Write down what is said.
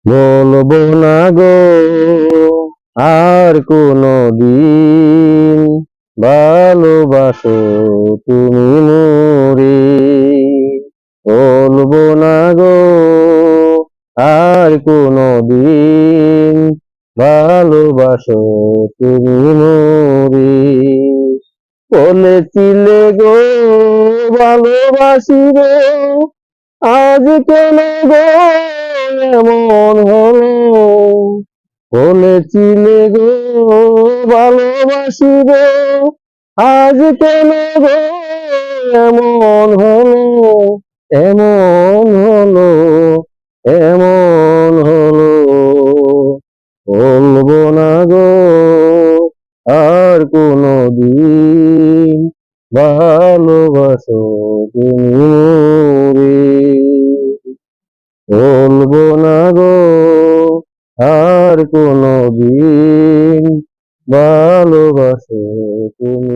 বলবো না গো আর কোনো দিন, ভালোবাসো তুমি মোরে। বলবো না গো আর কোনো দিন, ভালোবাসো তুমি মোরে। বলেছিলে গো ভালোবাসিবে, আজ কেন গো এমন হলো? বলেছিলে গো ভালোবাসিবে, আজ কেন গো এমন হলো? এমন হলো, এমন হলো। বলবো না গো আর কোনো দিন, ভালোবাসো তুমি মোরে। বলবো না গো আর কোনো দিন, ভালোবাসো তুমি